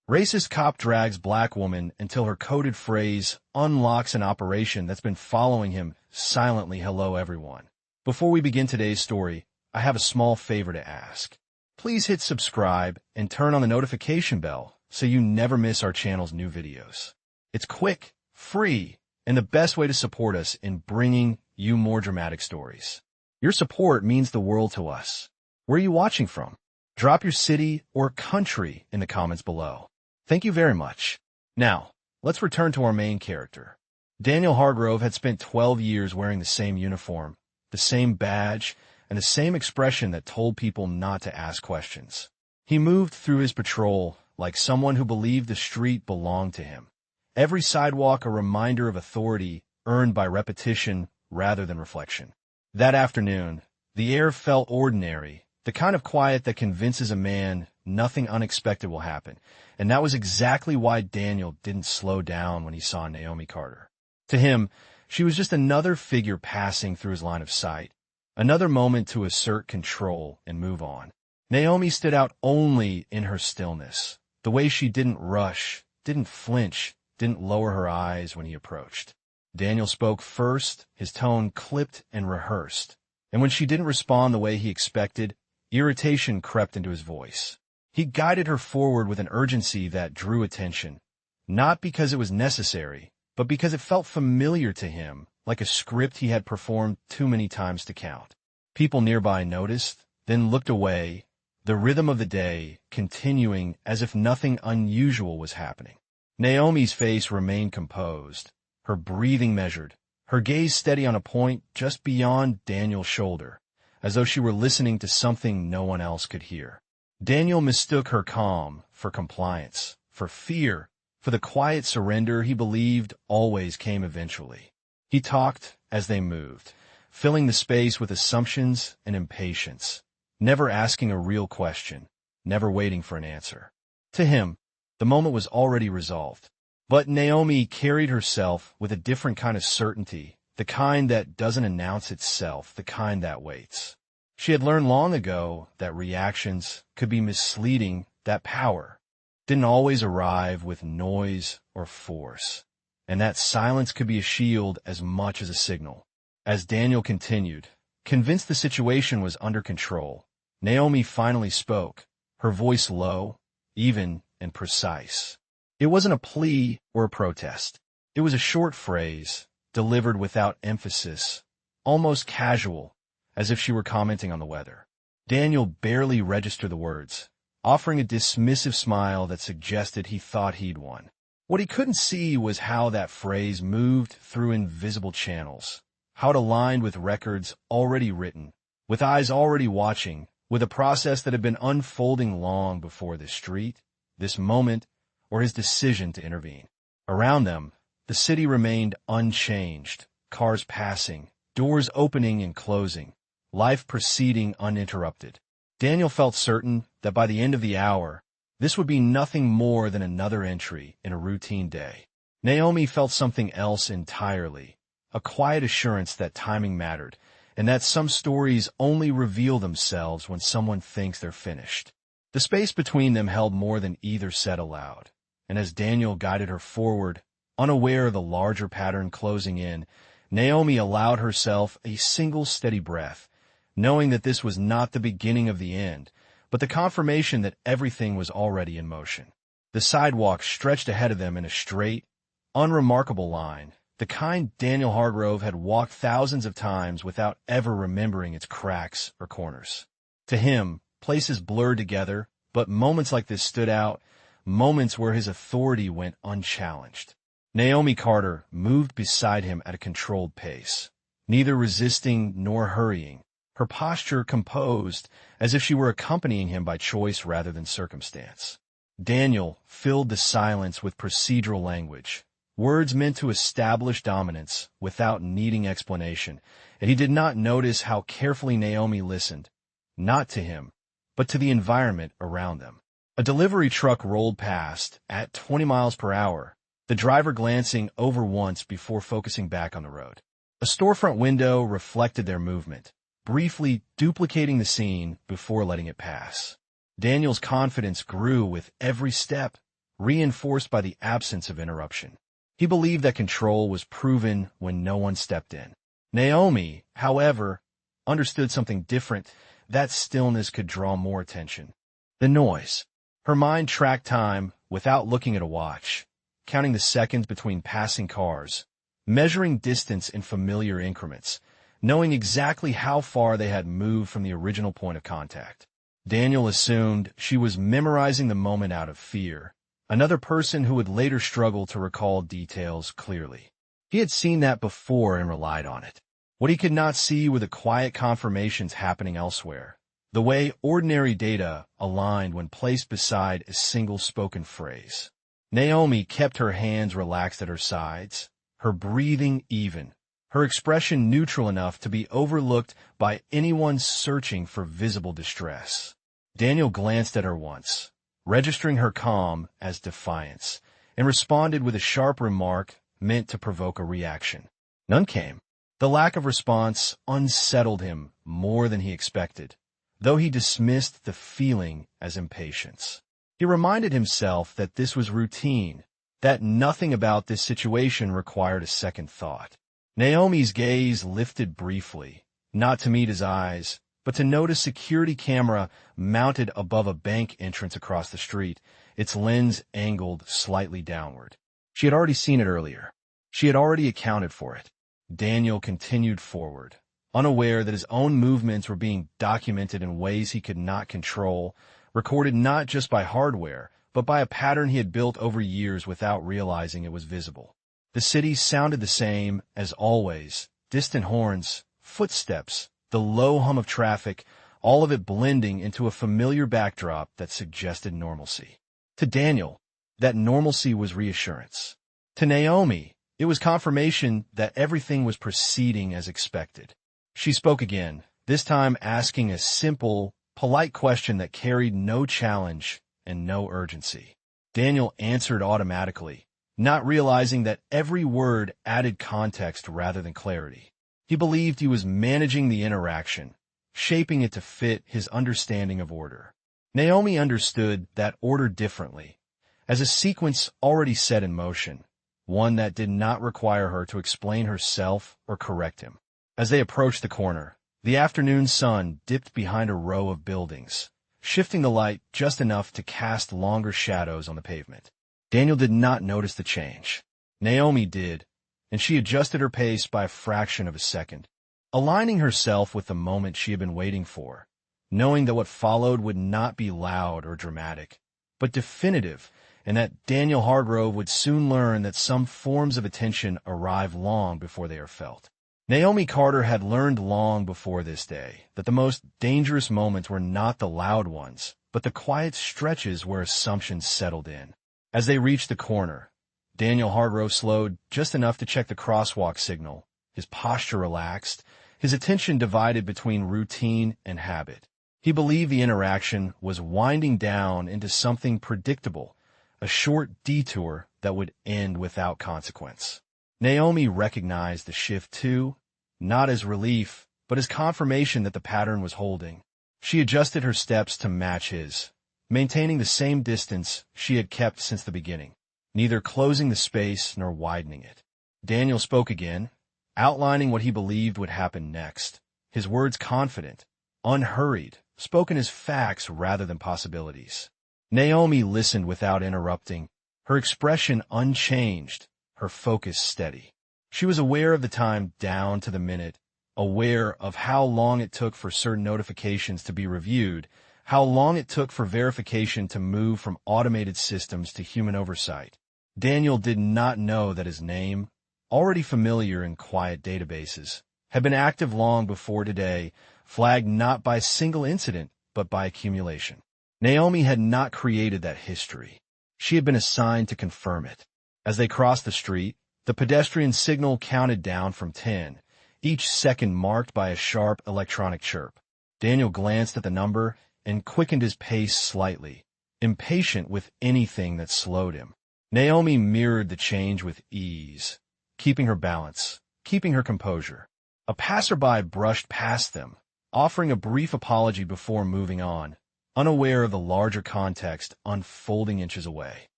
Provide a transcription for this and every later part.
Racist cop drags black woman until her coded phrase unlocks an operation that's been following him silently. Hello, everyone. Before we begin today's story, I have a small favor to ask. Please hit subscribe and turn on the notification bell so you never miss our channel's new videos. It's quick, free, and the best way to support us in bringing you more dramatic stories. Your support means the world to us. Where are you watching from? Drop your city or country in the comments below. Thank you very much. Now, let's return to our main character. Daniel Hargrove had spent 12 years wearing the same uniform, the same badge, and the same expression that told people not to ask questions. He moved through his patrol like someone who believed the street belonged to him. Every sidewalk a reminder of authority earned by repetition rather than reflection. That afternoon, the air felt ordinary, the kind of quiet that convinces a man nothing unexpected will happen. And that was exactly why Daniel didn't slow down when he saw Naomi Carter. To him, she was just another figure passing through his line of sight, another moment to assert control and move on. Naomi stood out only in her stillness, the way she didn't rush, didn't flinch, didn't lower her eyes when he approached. Daniel spoke first, his tone clipped and rehearsed, and when she didn't respond the way he expected, irritation crept into his voice. He guided her forward with an urgency that drew attention, not because it was necessary, but because it felt familiar to him, like a script he had performed too many times to count. People nearby noticed, then looked away, the rhythm of the day continuing as if nothing unusual was happening. Naomi's face remained composed, her breathing measured, her gaze steady on a point just beyond Daniel's shoulder, as though she were listening to something no one else could hear. Daniel mistook her calm for compliance, for fear, for the quiet surrender he believed always came eventually. He talked as they moved, filling the space with assumptions and impatience, never asking a real question, never waiting for an answer. To him, the moment was already resolved. But Naomi carried herself with a different kind of certainty, the kind that doesn't announce itself, the kind that waits. She had learned long ago that reactions could be misleading, that power didn't always arrive with noise or force, and that silence could be a shield as much as a signal. As Daniel continued, convinced the situation was under control, Naomi finally spoke, her voice low, even, and precise. It wasn't a plea or a protest. It was a short phrase, delivered without emphasis, almost casual, as if she were commenting on the weather. Daniel barely registered the words, offering a dismissive smile that suggested he thought he'd won. What he couldn't see was how that phrase moved through invisible channels, how it aligned with records already written, with eyes already watching, with a process that had been unfolding long before this street, this moment, or his decision to intervene. Around them, the city remained unchanged, cars passing, doors opening and closing, life proceeding uninterrupted. Daniel felt certain that by the end of the hour, this would be nothing more than another entry in a routine day. Naomi felt something else entirely, a quiet assurance that timing mattered, and that some stories only reveal themselves when someone thinks they're finished. The space between them held more than either said aloud, and as Daniel guided her forward, unaware of the larger pattern closing in, Naomi allowed herself a single steady breath, knowing that this was not the beginning of the end, but the confirmation that everything was already in motion. The sidewalk stretched ahead of them in a straight, unremarkable line, the kind Daniel Hargrove had walked thousands of times without ever remembering its cracks or corners. To him, places blurred together, but moments like this stood out, moments where his authority went unchallenged. Naomi Carter moved beside him at a controlled pace, neither resisting nor hurrying, her posture composed, as if she were accompanying him by choice rather than circumstance. Daniel filled the silence with procedural language, words meant to establish dominance without needing explanation, and he did not notice how carefully Naomi listened, not to him, but to the environment around them. A delivery truck rolled past at 20 miles per hour, the driver glancing over once before focusing back on the road. A storefront window reflected their movement, briefly duplicating the scene before letting it pass. Daniel's confidence grew with every step, reinforced by the absence of interruption. He believed that control was proven when no one stepped in. Naomi, however, understood something different. That stillness could draw more attention. The noise. Her mind tracked time without looking at a watch, counting the seconds between passing cars, measuring distance in familiar increments, knowing exactly how far they had moved from the original point of contact. Daniel assumed she was memorizing the moment out of fear, another person who would later struggle to recall details clearly. He had seen that before and relied on it. What he could not see were the quiet confirmations happening elsewhere, the way ordinary data aligned when placed beside a single spoken phrase. Naomi kept her hands relaxed at her sides, her breathing even, her expression neutral enough to be overlooked by anyone searching for visible distress. Daniel glanced at her once, registering her calm as defiance, and responded with a sharp remark meant to provoke a reaction. None came. The lack of response unsettled him more than he expected, though he dismissed the feeling as impatience. He reminded himself that this was routine, that nothing about this situation required a second thought. Naomi's gaze lifted briefly, not to meet his eyes, but to note a security camera mounted above a bank entrance across the street, its lens angled slightly downward. She had already seen it earlier. She had already accounted for it. Daniel continued forward, unaware that his own movements were being documented in ways he could not control, recorded not just by hardware, but by a pattern he had built over years without realizing it was visible. The city sounded the same as always, distant horns, footsteps, the low hum of traffic, all of it blending into a familiar backdrop that suggested normalcy. To Daniel, that normalcy was reassurance. To Naomi, it was confirmation that everything was proceeding as expected. She spoke again, this time asking a simple, polite question that carried no challenge and no urgency. Daniel answered automatically, not realizing that every word added context rather than clarity. He believed he was managing the interaction, shaping it to fit his understanding of order. Naomi understood that order differently, as a sequence already set in motion, one that did not require her to explain herself or correct him. As they approached the corner, the afternoon sun dipped behind a row of buildings, shifting the light just enough to cast longer shadows on the pavement. Daniel did not notice the change. Naomi did, and she adjusted her pace by a fraction of a second, aligning herself with the moment she had been waiting for, knowing that what followed would not be loud or dramatic, but definitive, and that Daniel Hargrove would soon learn that some forms of attention arrive long before they are felt. Naomi Carter had learned long before this day that the most dangerous moments were not the loud ones, but the quiet stretches where assumptions settled in. As they reached the corner, Daniel Hargrove slowed just enough to check the crosswalk signal, his posture relaxed, his attention divided between routine and habit. He believed the interaction was winding down into something predictable, a short detour that would end without consequence. Naomi recognized the shift too, not as relief, but as confirmation that the pattern was holding. She adjusted her steps to match his, maintaining the same distance she had kept since the beginning, neither closing the space nor widening it. Daniel spoke again, outlining what he believed would happen next, his words confident, unhurried, spoken as facts rather than possibilities. Naomi listened without interrupting, her expression unchanged, her focus steady. She was aware of the time down to the minute, aware of how long it took for certain notifications to be reviewed, how long it took for verification to move from automated systems to human oversight. Daniel did not know that his name, already familiar in quiet databases, had been active long before today, flagged not by a single incident, but by accumulation. Naomi had not created that history. She had been assigned to confirm it. As they crossed the street, the pedestrian signal counted down from 10, each second marked by a sharp electronic chirp. Daniel glanced at the number and quickened his pace slightly, impatient with anything that slowed him. Naomi mirrored the change with ease, keeping her balance, keeping her composure. A passerby brushed past them, offering a brief apology before moving on, unaware of the larger context unfolding inches away.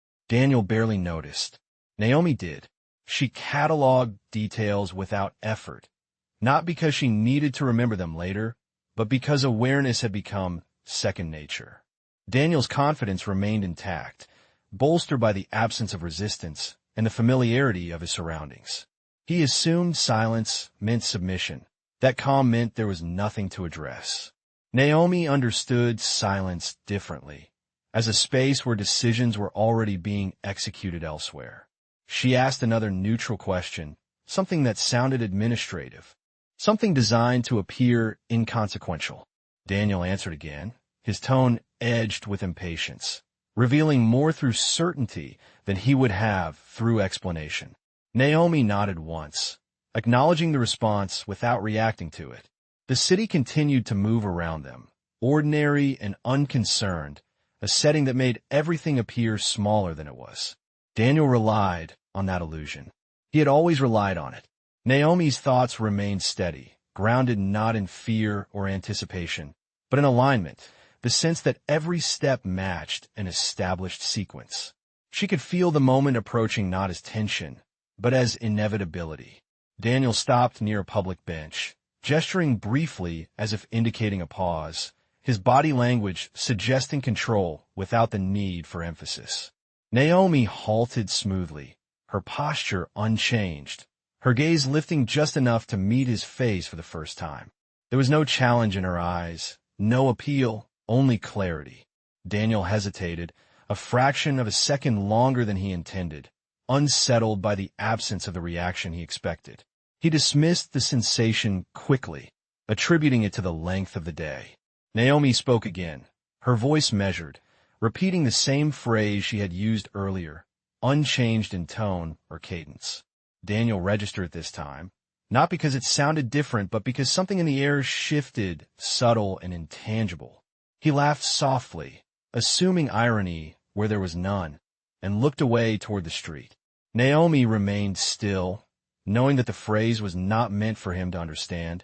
Daniel barely noticed. Naomi did. She cataloged details without effort, not because she needed to remember them later, but because awareness had become second nature. Daniel's confidence remained intact, bolstered by the absence of resistance and the familiarity of his surroundings. He assumed silence meant submission. That calm meant there was nothing to address. Naomi understood silence differently, as a space where decisions were already being executed elsewhere. She asked another neutral question, something that sounded administrative, something designed to appear inconsequential. Daniel answered again, his tone edged with impatience, revealing more through certainty than he would have through explanation. Naomi nodded once, acknowledging the response without reacting to it. The city continued to move around them, ordinary and unconcerned, a setting that made everything appear smaller than it was. Daniel relied on that illusion. He had always relied on it. Naomi's thoughts remained steady, grounded not in fear or anticipation, but in alignment, the sense that every step matched an established sequence. She could feel the moment approaching not as tension, but as inevitability. Daniel stopped near a public bench, gesturing briefly as if indicating a pause, his body language suggesting control without the need for emphasis. Naomi halted smoothly, her posture unchanged, her gaze lifting just enough to meet his face for the first time. There was no challenge in her eyes, no appeal, only clarity. Daniel hesitated, a fraction of a second longer than he intended, unsettled by the absence of the reaction he expected. He dismissed the sensation quickly, attributing it to the length of the day. Naomi spoke again, her voice measured, repeating the same phrase she had used earlier, unchanged in tone or cadence. Daniel registered it this time, not because it sounded different, but because something in the air shifted, subtle and intangible. He laughed softly, assuming irony where there was none, and looked away toward the street. Naomi remained still, knowing that the phrase was not meant for him to understand,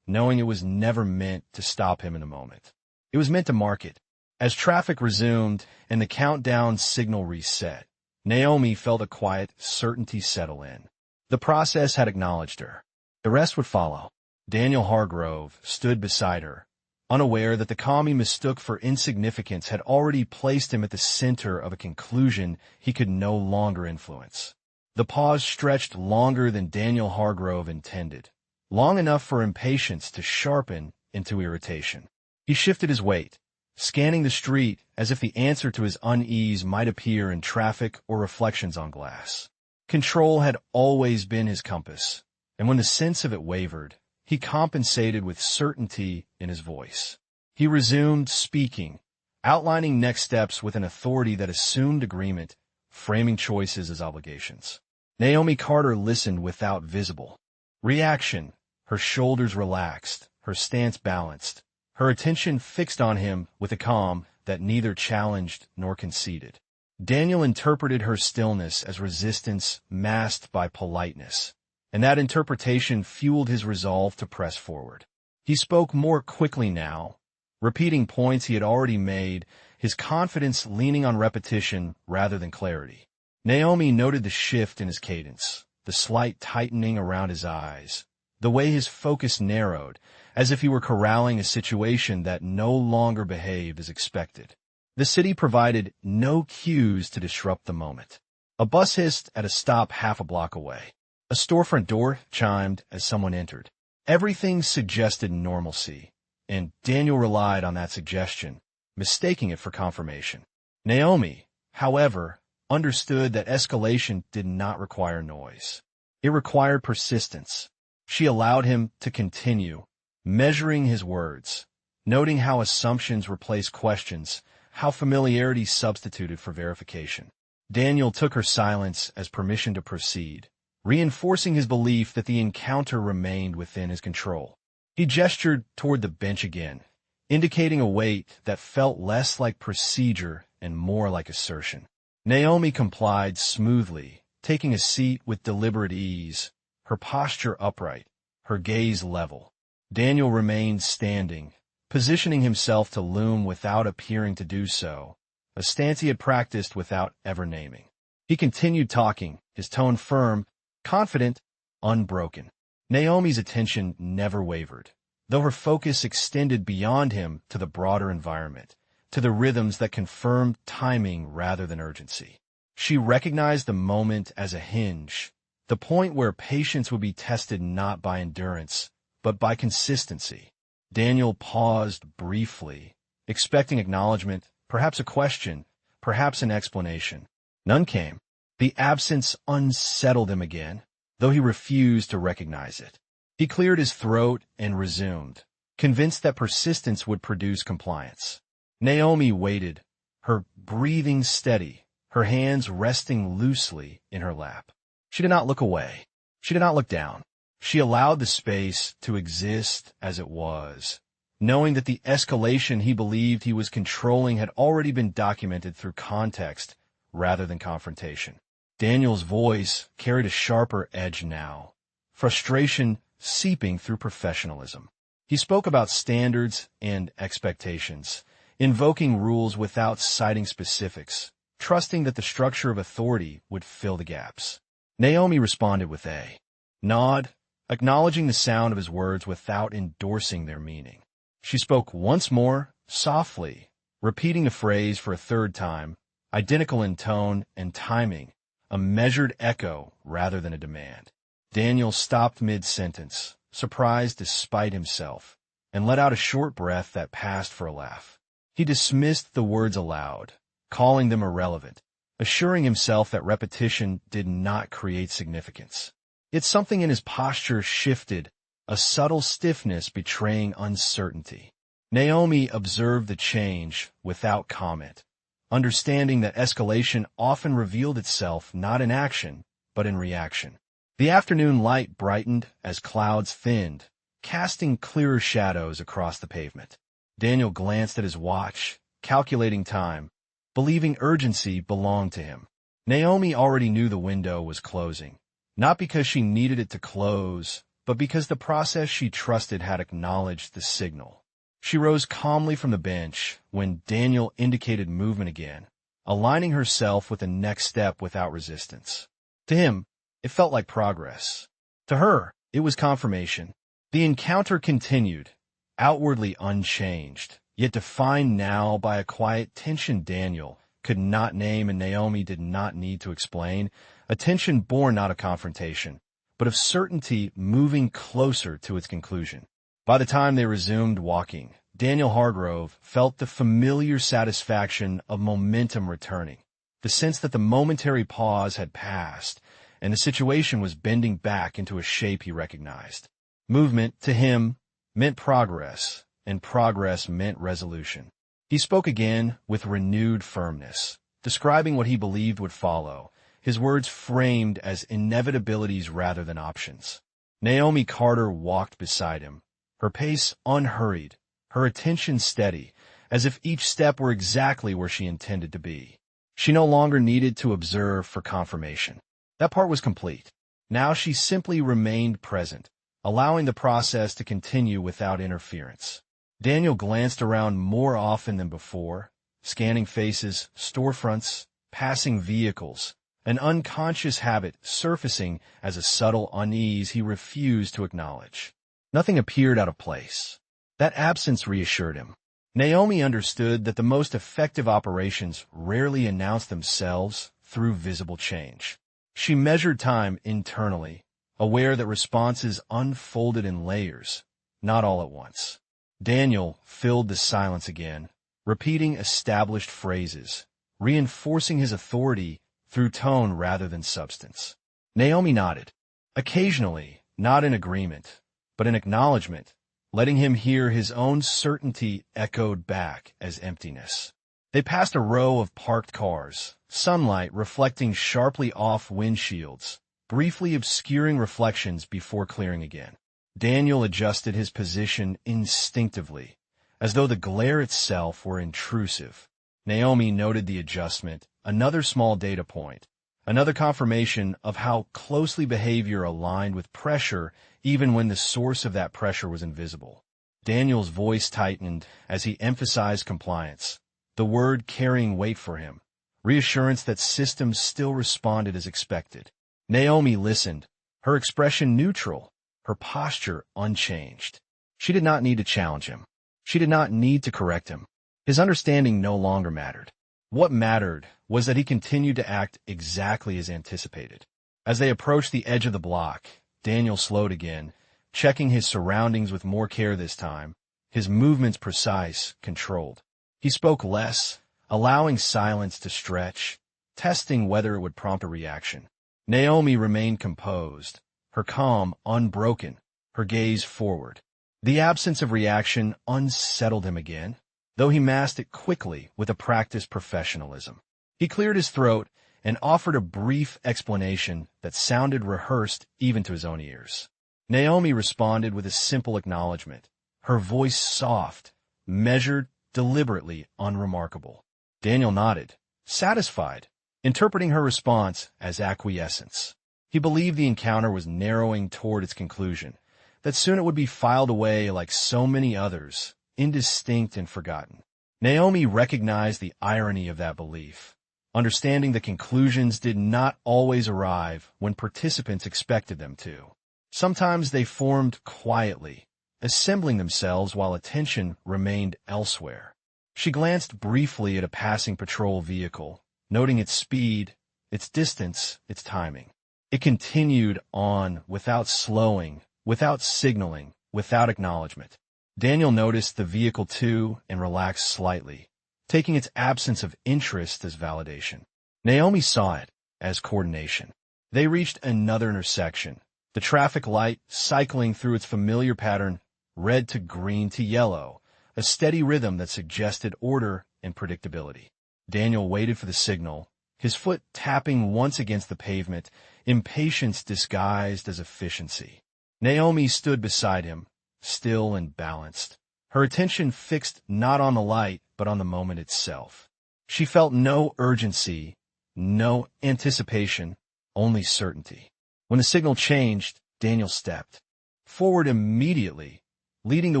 knowing it was never meant to stop him in the moment. It was meant to mark it. As traffic resumed and the countdown signal reset, Naomi felt a quiet certainty settle in. The process had acknowledged her. The rest would follow. Daniel Hargrove stood beside her, unaware that the calm he mistook for insignificance had already placed him at the center of a conclusion he could no longer influence. The pause stretched longer than Daniel Hargrove intended, long enough for impatience to sharpen into irritation. He shifted his weight, scanning the street as if the answer to his unease might appear in traffic or reflections on glass. Control had always been his compass, and when the sense of it wavered, he compensated with certainty in his voice. He resumed speaking, outlining next steps with an authority that assumed agreement, framing choices as obligations. Naomi Carter listened without visible reaction, her shoulders relaxed, her stance balanced, her attention fixed on him with a calm that neither challenged nor conceded. Daniel interpreted her stillness as resistance masked by politeness, and that interpretation fueled his resolve to press forward. He spoke more quickly now, repeating points he had already made, his confidence leaning on repetition rather than clarity. Naomi noted the shift in his cadence, the slight tightening around his eyes, the way his focus narrowed, as if he were corralling a situation that no longer behaved as expected. The city provided no cues to disrupt the moment. A bus hissed at a stop half a block away. A storefront door chimed as someone entered. Everything suggested normalcy, and Daniel relied on that suggestion, mistaking it for confirmation. Naomi, however, understood that escalation did not require noise. It required persistence. She allowed him to continue, measuring his words, noting how assumptions replaced questions, how familiarity substituted for verification. Daniel took her silence as permission to proceed, reinforcing his belief that the encounter remained within his control. He gestured toward the bench again, indicating a weight that felt less like procedure and more like assertion. Naomi complied smoothly, taking a seat with deliberate ease, her posture upright, her gaze level. Daniel remained standing, positioning himself to loom without appearing to do so, a stance he had practiced without ever naming. He continued talking, his tone firm, confident, unbroken. Naomi's attention never wavered, though her focus extended beyond him to the broader environment, to the rhythms that confirmed timing rather than urgency. She recognized the moment as a hinge, the point where patience would be tested not by endurance, but by consistency. Daniel paused briefly, expecting acknowledgement, perhaps a question, perhaps an explanation. None came. The absence unsettled him again, though he refused to recognize it. He cleared his throat and resumed, convinced that persistence would produce compliance. Naomi waited, her breathing steady, her hands resting loosely in her lap. She did not look away. She did not look down. She allowed the space to exist as it was, knowing that the escalation he believed he was controlling had already been documented through context rather than confrontation. Daniel's voice carried a sharper edge now, frustration seeping through professionalism. He spoke about standards and expectations, invoking rules without citing specifics, trusting that the structure of authority would fill the gaps. Naomi responded with a nod, acknowledging the sound of his words without endorsing their meaning. She spoke once more, softly, repeating the phrase for a third time, identical in tone and timing, a measured echo rather than a demand. Daniel stopped mid-sentence, surprised despite himself, and let out a short breath that passed for a laugh. He dismissed the words aloud, calling them irrelevant, assuring himself that repetition did not create significance. Yet something in his posture shifted, a subtle stiffness betraying uncertainty. Naomi observed the change without comment, understanding that escalation often revealed itself not in action, but in reaction. The afternoon light brightened as clouds thinned, casting clearer shadows across the pavement. Daniel glanced at his watch, calculating time, believing urgency belonged to him. Naomi already knew the window was closing, not because she needed it to close, but because the process she trusted had acknowledged the signal. She rose calmly from the bench when Daniel indicated movement again, aligning herself with the next step without resistance. To him, it felt like progress. To her, it was confirmation. The encounter continued, outwardly unchanged, yet defined now by a quiet tension Daniel could not name and Naomi did not need to explain, a tension born not of confrontation, but of certainty moving closer to its conclusion. By the time they resumed walking, Daniel Hargrove felt the familiar satisfaction of momentum returning, the sense that the momentary pause had passed, and the situation was bending back into a shape he recognized. Movement, to him, meant progress, and progress meant resolution. He spoke again with renewed firmness, describing what he believed would follow, his words framed as inevitabilities rather than options. Naomi Carter walked beside him, her pace unhurried, her attention steady, as if each step were exactly where she intended to be. She no longer needed to observe for confirmation. That part was complete. Now she simply remained present, allowing the process to continue without interference. Daniel glanced around more often than before, scanning faces, storefronts, passing vehicles, an unconscious habit surfacing as a subtle unease he refused to acknowledge. Nothing appeared out of place. That absence reassured him. Naomi understood that the most effective operations rarely announce themselves through visible change. She measured time internally, aware that responses unfolded in layers, not all at once. Daniel filled the silence again, repeating established phrases, reinforcing his authority through tone rather than substance. Naomi nodded, occasionally, not in agreement, but in acknowledgement, letting him hear his own certainty echoed back as emptiness. They passed a row of parked cars, sunlight reflecting sharply off windshields, briefly obscuring reflections before clearing again. Daniel adjusted his position instinctively, as though the glare itself were intrusive. Naomi noted the adjustment, another small data point, another confirmation of how closely behavior aligned with pressure even when the source of that pressure was invisible. Daniel's voice tightened as he emphasized compliance, the word carrying weight for him, reassurance that systems still responded as expected. Naomi listened, her expression neutral, her posture unchanged. She did not need to challenge him. She did not need to correct him. His understanding no longer mattered. What mattered was that he continued to act exactly as anticipated. As they approached the edge of the block, Daniel slowed again, checking his surroundings with more care this time, his movements precise, controlled. He spoke less, allowing silence to stretch, testing whether it would prompt a reaction. Naomi remained composed, her calm unbroken, her gaze forward. The absence of reaction unsettled him again, though he masked it quickly with a practiced professionalism. He cleared his throat and offered a brief explanation that sounded rehearsed even to his own ears. Naomi responded with a simple acknowledgement, her voice soft, measured, deliberately unremarkable. Daniel nodded, satisfied, interpreting her response as acquiescence. He believed the encounter was narrowing toward its conclusion, that soon it would be filed away like so many others, indistinct and forgotten. Naomi recognized the irony of that belief, understanding that conclusions did not always arrive when participants expected them to. Sometimes they formed quietly, assembling themselves while attention remained elsewhere. She glanced briefly at a passing patrol vehicle, noting its speed, its distance, its timing. It continued on without slowing, without signaling, without acknowledgement. Daniel noticed the vehicle too and relaxed slightly, taking its absence of interest as validation. Naomi saw it as coordination. They reached another intersection, the traffic light cycling through its familiar pattern, red to green to yellow, a steady rhythm that suggested order and predictability. Daniel waited for the signal, his foot tapping once against the pavement, impatience disguised as efficiency. Naomi stood beside him, still and balanced, her attention fixed not on the light but on the moment itself. She felt no urgency, no anticipation, only certainty. When the signal changed, Daniel stepped forward immediately, leading the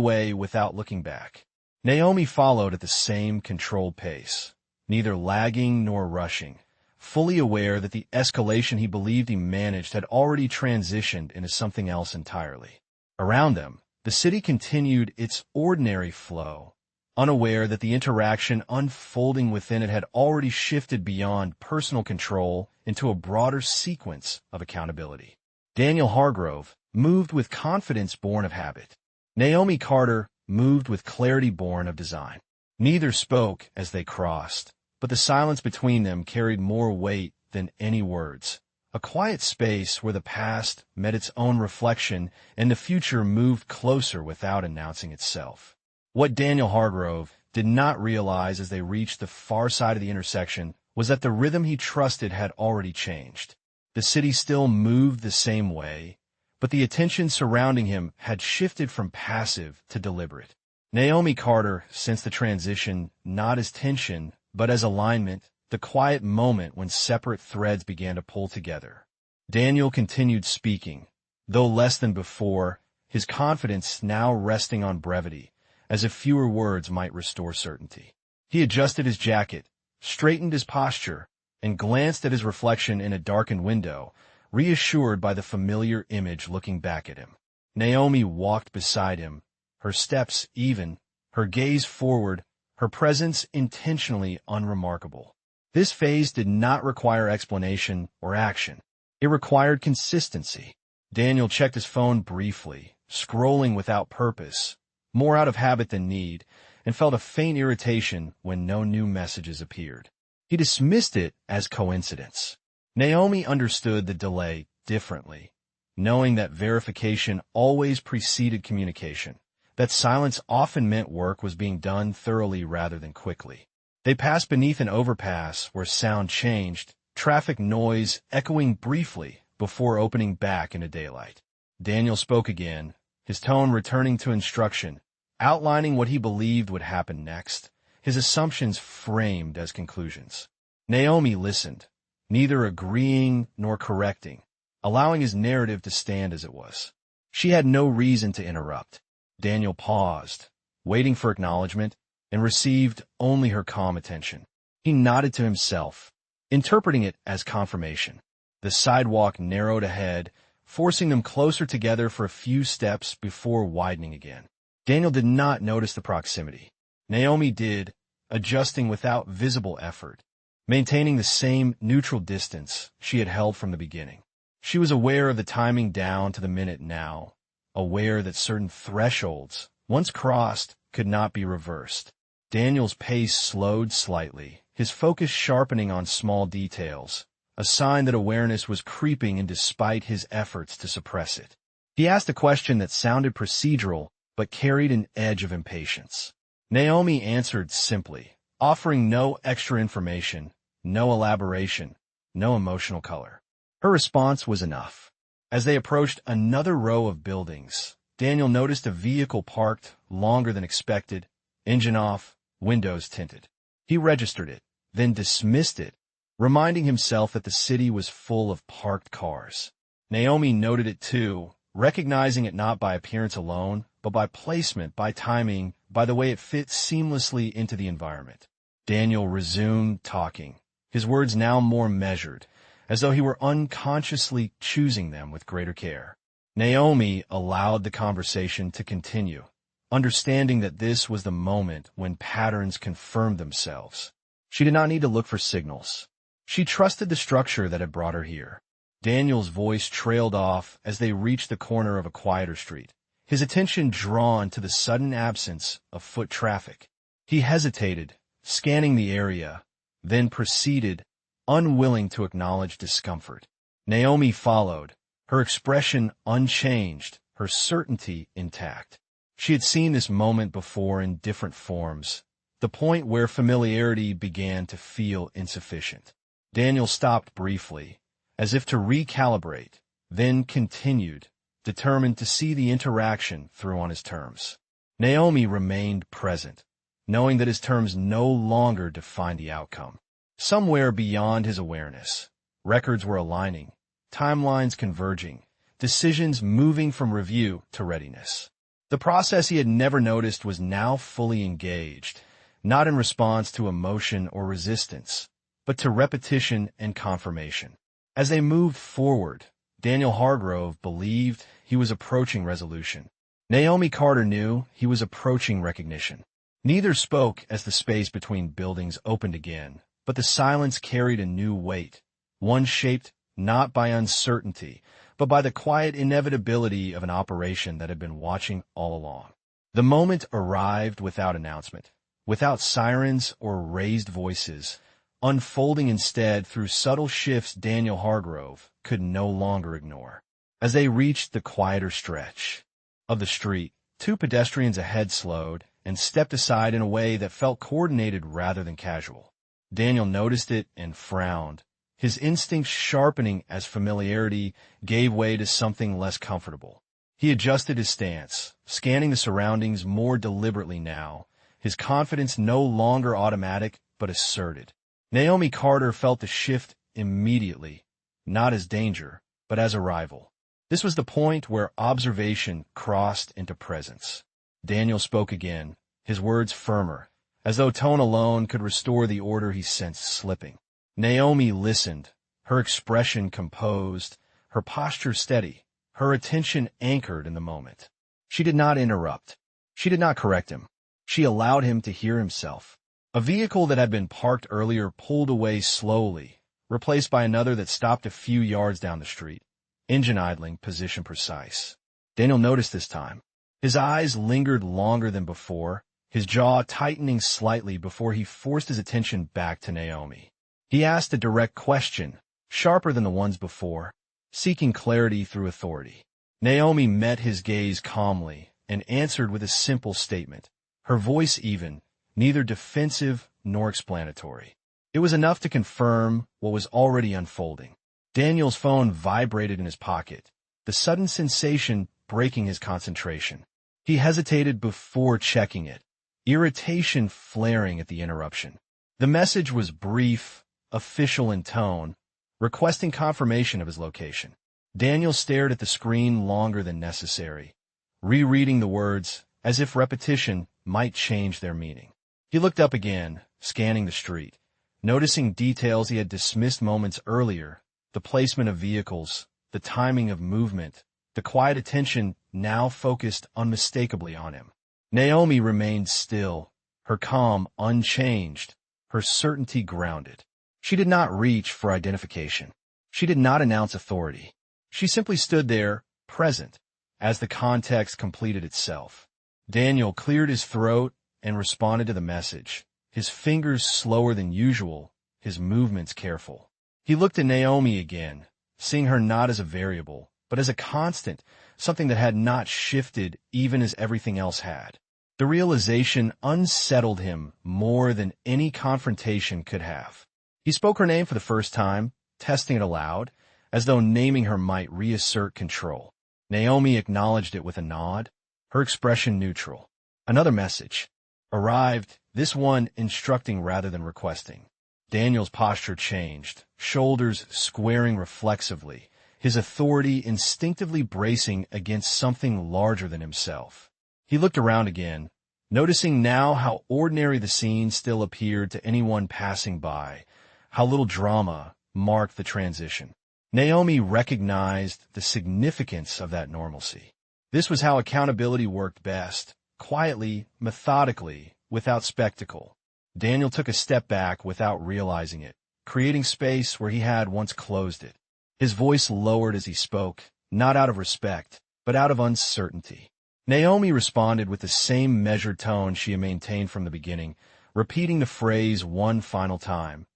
way without looking back. Naomi followed at the same controlled pace, neither lagging nor rushing, fully aware that the escalation he believed he managed had already transitioned into something else entirely. Around them, the city continued its ordinary flow, unaware that the interaction unfolding within it had already shifted beyond personal control into a broader sequence of accountability. Daniel Hargrove moved with confidence born of habit. Naomi Carter moved with clarity born of design. Neither spoke as they crossed, but the silence between them carried more weight than any words. A quiet space where the past met its own reflection and the future moved closer without announcing itself. What Daniel Hargrove did not realize as they reached the far side of the intersection was that the rhythm he trusted had already changed. The city still moved the same way, but the attention surrounding him had shifted from passive to deliberate. Naomi Carter sensed the transition not as tension, but as alignment, the quiet moment when separate threads began to pull together. Daniel continued speaking, though less than before, his confidence now resting on brevity, as if fewer words might restore certainty. He adjusted his jacket, straightened his posture, and glanced at his reflection in a darkened window, reassured by the familiar image looking back at him. Naomi walked beside him, her steps even, her gaze forward, her presence intentionally unremarkable. This phase did not require explanation or action. It required consistency. Daniel checked his phone briefly, scrolling without purpose, more out of habit than need, and felt a faint irritation when no new messages appeared. He dismissed it as coincidence. Naomi understood the delay differently, knowing that verification always preceded communication, that silence often meant work was being done thoroughly rather than quickly. They passed beneath an overpass where sound changed, traffic noise echoing briefly before opening back into daylight. Daniel spoke again, his tone returning to instruction, outlining what he believed would happen next, his assumptions framed as conclusions. Naomi listened, neither agreeing nor correcting, allowing his narrative to stand as it was. She had no reason to interrupt. Daniel paused, waiting for acknowledgement, and received only her calm attention. He nodded to himself, interpreting it as confirmation. The sidewalk narrowed ahead, forcing them closer together for a few steps before widening again. Daniel did not notice the proximity. Naomi did, adjusting without visible effort, maintaining the same neutral distance she had held from the beginning. She was aware of the timing down to the minute now, aware that certain thresholds, once crossed, could not be reversed. Daniel's pace slowed slightly, his focus sharpening on small details, a sign that awareness was creeping in despite his efforts to suppress it. He asked a question that sounded procedural but carried an edge of impatience. Naomi answered simply, offering no extra information, no elaboration, no emotional color. Her response was enough. As they approached another row of buildings, Daniel noticed a vehicle parked longer than expected, engine off, windows tinted. He registered it, then dismissed it, reminding himself that the city was full of parked cars. Naomi noted it too, recognizing it not by appearance alone, but by placement, by timing, by the way it fit seamlessly into the environment. Daniel resumed talking, his words now more measured, as though he were unconsciously choosing them with greater care. Naomi allowed the conversation to continue, understanding that this was the moment when patterns confirmed themselves. She did not need to look for signals. She trusted the structure that had brought her here. Daniel's voice trailed off as they reached the corner of a quieter street, his attention drawn to the sudden absence of foot traffic. He hesitated, scanning the area, then proceeded, unwilling to acknowledge discomfort. Naomi followed, her expression unchanged, her certainty intact. She had seen this moment before in different forms, the point where familiarity began to feel insufficient. Daniel stopped briefly, as if to recalibrate, then continued, determined to see the interaction through on his terms. Naomi remained present, knowing that his terms no longer defined the outcome. Somewhere beyond his awareness, records were aligning, timelines converging, decisions moving from review to readiness. The process he had never noticed was now fully engaged, not in response to emotion or resistance, but to repetition and confirmation. As they moved forward, Daniel Hargrove believed he was approaching resolution. Naomi Carter knew he was approaching recognition. Neither spoke as the space between buildings opened again, but the silence carried a new weight, one shaped not by uncertainty, but by the quiet inevitability of an operation that had been watching all along. The moment arrived without announcement, without sirens or raised voices, unfolding instead through subtle shifts Daniel Hargrove could no longer ignore. As they reached the quieter stretch of the street, two pedestrians ahead slowed and stepped aside in a way that felt coordinated rather than casual. Daniel noticed it and frowned, his instincts sharpening as familiarity gave way to something less comfortable. He adjusted his stance, scanning the surroundings more deliberately now, his confidence no longer automatic but asserted. Naomi Carter felt the shift immediately, not as danger, but as arrival. This was the point where observation crossed into presence. Daniel spoke again, his words firmer, as though tone alone could restore the order he sensed slipping. Naomi listened, her expression composed, her posture steady, her attention anchored in the moment. She did not interrupt. She did not correct him. She allowed him to hear himself. A vehicle that had been parked earlier pulled away slowly, replaced by another that stopped a few yards down the street, engine idling, position precise. Daniel noticed this time. His eyes lingered longer than before, his jaw tightening slightly before he forced his attention back to Naomi. He asked a direct question, sharper than the ones before, seeking clarity through authority. Naomi met his gaze calmly and answered with a simple statement, her voice even, neither defensive nor explanatory. It was enough to confirm what was already unfolding. Daniel's phone vibrated in his pocket, the sudden sensation breaking his concentration. He hesitated before checking it, irritation flaring at the interruption. The message was brief, official in tone, requesting confirmation of his location. Daniel stared at the screen longer than necessary, rereading the words as if repetition might change their meaning. He looked up again, scanning the street, noticing details he had dismissed moments earlier, the placement of vehicles, the timing of movement, the quiet attention now focused unmistakably on him. Naomi remained still, her calm unchanged, her certainty grounded. She did not reach for identification. She did not announce authority. She simply stood there, present, as the context completed itself. Daniel cleared his throat and responded to the message, his fingers slower than usual, his movements careful. He looked at Naomi again, seeing her not as a variable, but as a constant, something that had not shifted even as everything else had. The realization unsettled him more than any confrontation could have. He spoke her name for the first time, testing it aloud, as though naming her might reassert control. Naomi acknowledged it with a nod, her expression neutral. Another message arrived, this one instructing rather than requesting. Daniel's posture changed, shoulders squaring reflexively, his authority instinctively bracing against something larger than himself. He looked around again, noticing now how ordinary the scene still appeared to anyone passing by, how little drama marked the transition. Naomi recognized the significance of that normalcy. This was how accountability worked best, quietly, methodically, without spectacle. Daniel took a step back without realizing it, creating space where he had once closed it. His voice lowered as he spoke, not out of respect, but out of uncertainty. Naomi responded with the same measured tone she had maintained from the beginning, repeating the phrase one final time,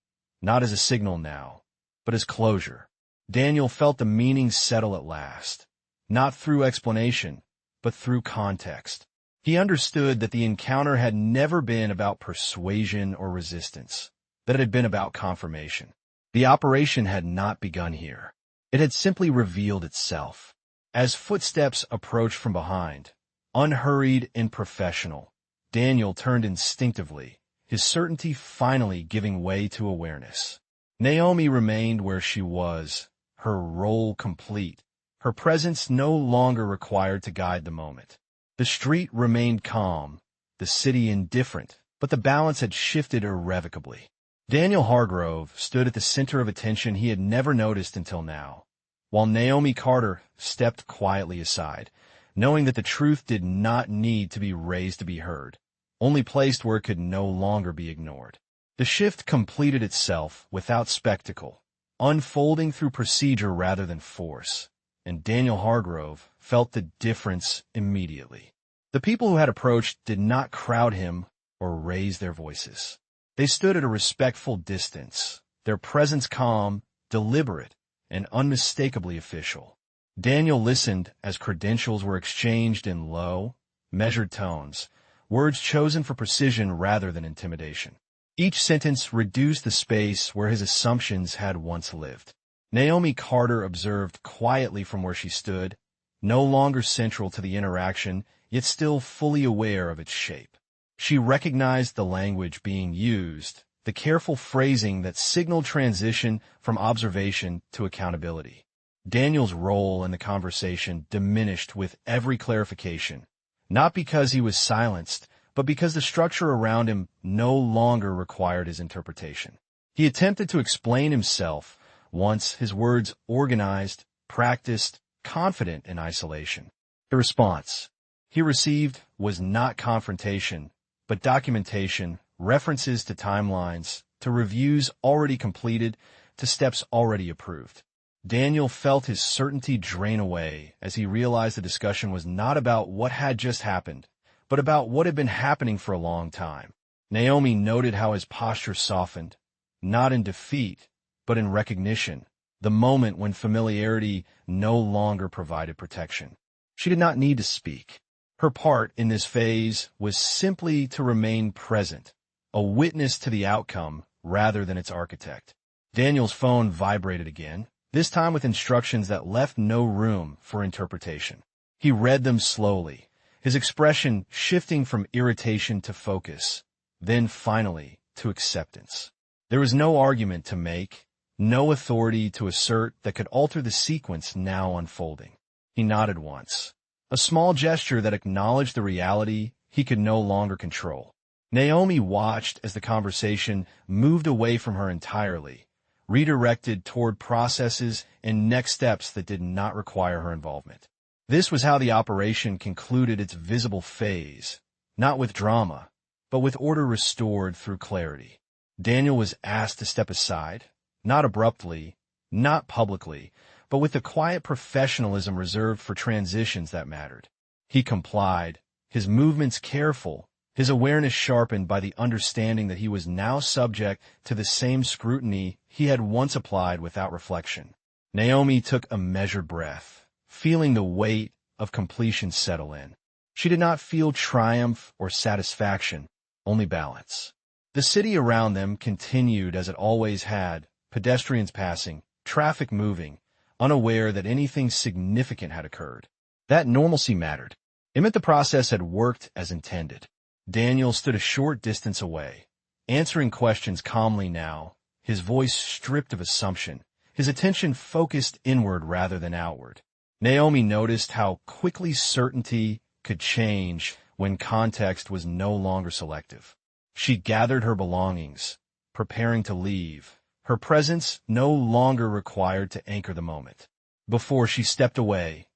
not as a signal now, but as closure. Daniel felt the meaning settle at last, not through explanation, but through context. He understood that the encounter had never been about persuasion or resistance, that it had been about confirmation. The operation had not begun here. It had simply revealed itself. As footsteps approached from behind, unhurried and professional, Daniel turned instinctively, his certainty finally giving way to awareness. Naomi remained where she was, her role complete, her presence no longer required to guide the moment. The street remained calm, the city indifferent, but the balance had shifted irrevocably. Daniel Hargrove stood at the center of attention he had never noticed until now, while Naomi Carter stepped quietly aside, knowing that the truth did not need to be raised to be heard, only placed where it could no longer be ignored. The shift completed itself without spectacle, unfolding through procedure rather than force, and Daniel Hargrove felt the difference immediately. The people who had approached did not crowd him or raise their voices. They stood at a respectful distance, their presence calm, deliberate, and unmistakably official. Daniel listened as credentials were exchanged in low, measured tones, words chosen for precision rather than intimidation. Each sentence reduced the space where his assumptions had once lived. Naomi Carter observed quietly from where she stood, no longer central to the interaction, yet still fully aware of its shape. She recognized the language being used, the careful phrasing that signaled transition from observation to accountability. Daniel's role in the conversation diminished with every clarification, not because he was silenced, but because the structure around him no longer required his interpretation. He attempted to explain himself, once his words organized, practiced, confident in isolation. The response he received was not confrontation, but documentation, references to timelines, to reviews already completed, to steps already approved. Daniel felt his certainty drain away as he realized the discussion was not about what had just happened, but about what had been happening for a long time. Naomi noted how his posture softened, not in defeat, but in recognition, the moment when familiarity no longer provided protection. She did not need to speak. Her part in this phase was simply to remain present, a witness to the outcome rather than its architect. Daniel's phone vibrated again, this time with instructions that left no room for interpretation. He read them slowly, his expression shifting from irritation to focus, then finally to acceptance. There was no argument to make, no authority to assert that could alter the sequence now unfolding. He nodded once, a small gesture that acknowledged the reality he could no longer control. Naomi watched as the conversation moved away from her entirely, redirected toward processes and next steps that did not require her involvement. This was how the operation concluded its visible phase, not with drama, but with order restored through clarity. Daniel was asked to step aside, not abruptly, not publicly, but with the quiet professionalism reserved for transitions that mattered. He complied, his movements careful, his awareness sharpened by the understanding that he was now subject to the same scrutiny he had once applied without reflection. Naomi took a measured breath, feeling the weight of completion settle in. She did not feel triumph or satisfaction, only balance. The city around them continued as it always had, pedestrians passing, traffic moving, unaware that anything significant had occurred. That normalcy mattered. It meant the process had worked as intended. Daniel stood a short distance away, answering questions calmly now, his voice stripped of assumption, his attention focused inward rather than outward. Naomi noticed how quickly certainty could change when context was no longer selective. She gathered her belongings, preparing to leave, her presence no longer required to anchor the moment. Before she stepped away,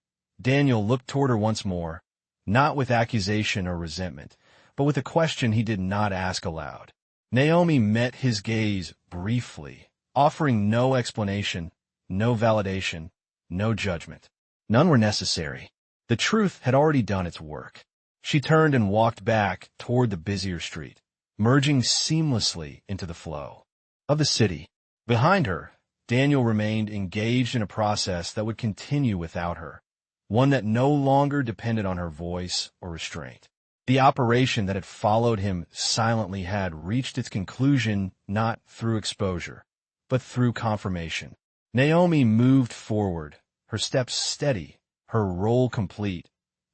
Daniel looked toward her once more, not with accusation or resentment, but with a question he did not ask aloud. Naomi met his gaze briefly, offering no explanation, no validation, no judgment. None were necessary. The truth had already done its work. She turned and walked back toward the busier street, merging seamlessly into the flow of the city. Behind her, Daniel remained engaged in a process that would continue without her, one that no longer depended on her voice or restraint. The operation that had followed him silently had reached its conclusion not through exposure, but through confirmation. Naomi moved forward, her steps steady, her role complete,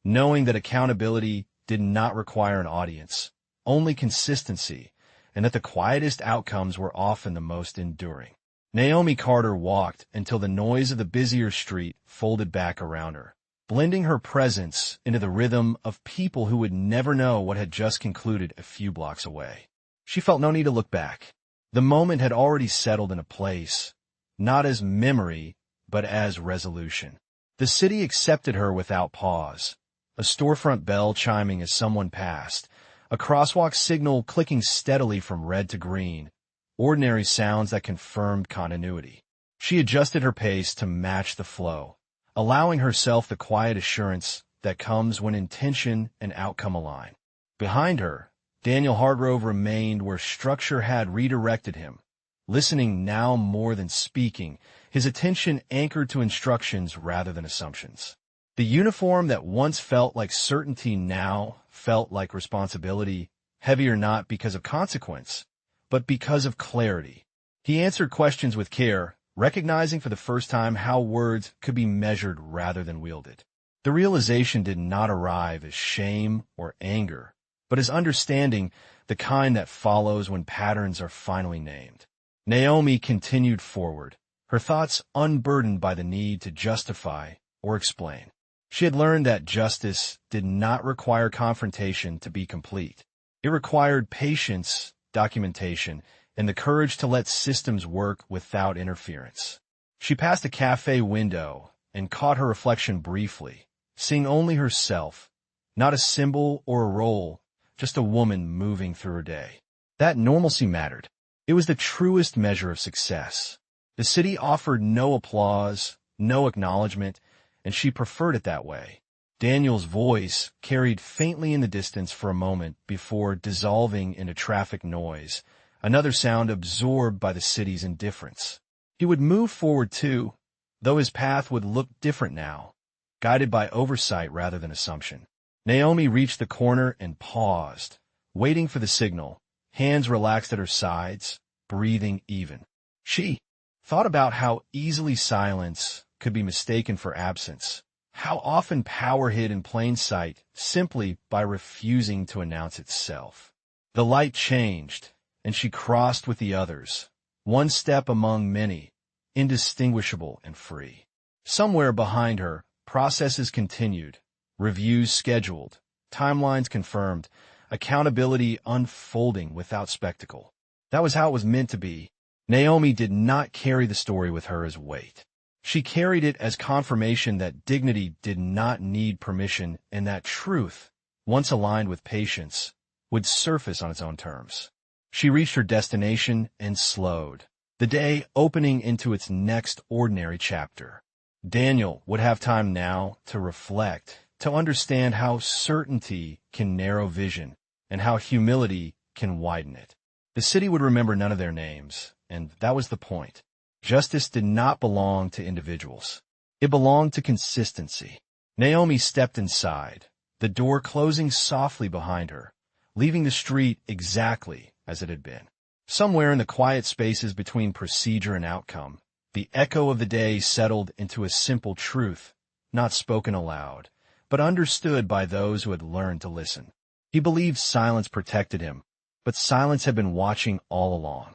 knowing that accountability did not require an audience, only consistency, and that the quietest outcomes were often the most enduring. Naomi Carter walked until the noise of the busier street folded back around her, blending her presence into the rhythm of people who would never know what had just concluded a few blocks away. She felt no need to look back. The moment had already settled in a place, not as memory, but as resolution. The city accepted her without pause, a storefront bell chiming as someone passed, a crosswalk signal clicking steadily from red to green, ordinary sounds that confirmed continuity. She adjusted her pace to match the flow, allowing herself the quiet assurance that comes when intention and outcome align. Behind her, Daniel Hargrove remained where structure had redirected him, listening now more than speaking, his attention anchored to instructions rather than assumptions. The uniform that once felt like certainty now felt like responsibility, heavier not because of consequence, but because of clarity. He answered questions with care, recognizing for the first time how words could be measured rather than wielded. The realization did not arrive as shame or anger, but as understanding, the kind that follows when patterns are finally named. Naomi continued forward, her thoughts unburdened by the need to justify or explain. She had learned that justice did not require confrontation to be complete. It required patience, documentation, and the courage to let systems work without interference. She passed a cafe window and caught her reflection briefly, seeing only herself, not a symbol or a role, just a woman moving through her day. That normalcy mattered. It was the truest measure of success. The city offered no applause, no acknowledgement, and she preferred it that way. Daniel's voice carried faintly in the distance for a moment before dissolving into traffic noise, another sound absorbed by the city's indifference. He would move forward too, though his path would look different now, guided by oversight rather than assumption. Naomi reached the corner and paused, waiting for the signal, hands relaxed at her sides, breathing even. She thought about how easily silence could be mistaken for absence, how often power hid in plain sight simply by refusing to announce itself. The light changed, and she crossed with the others, one step among many, indistinguishable and free. Somewhere behind her, processes continued, reviews scheduled, timelines confirmed, accountability unfolding without spectacle. That was how it was meant to be. Naomi did not carry the story with her as weight. She carried it as confirmation that dignity did not need permission and that truth, once aligned with patience, would surface on its own terms. She reached her destination and slowed, the day opening into its next ordinary chapter. Daniel would have time now to reflect, to understand how certainty can narrow vision and how humility can widen it. The city would remember none of their names, and that was the point. Justice did not belong to individuals. It belonged to consistency. Naomi stepped inside, the door closing softly behind her, leaving the street exactly as it had been. Somewhere in the quiet spaces between procedure and outcome, the echo of the day settled into a simple truth, not spoken aloud, but understood by those who had learned to listen. He believed silence protected him, but silence had been watching all along.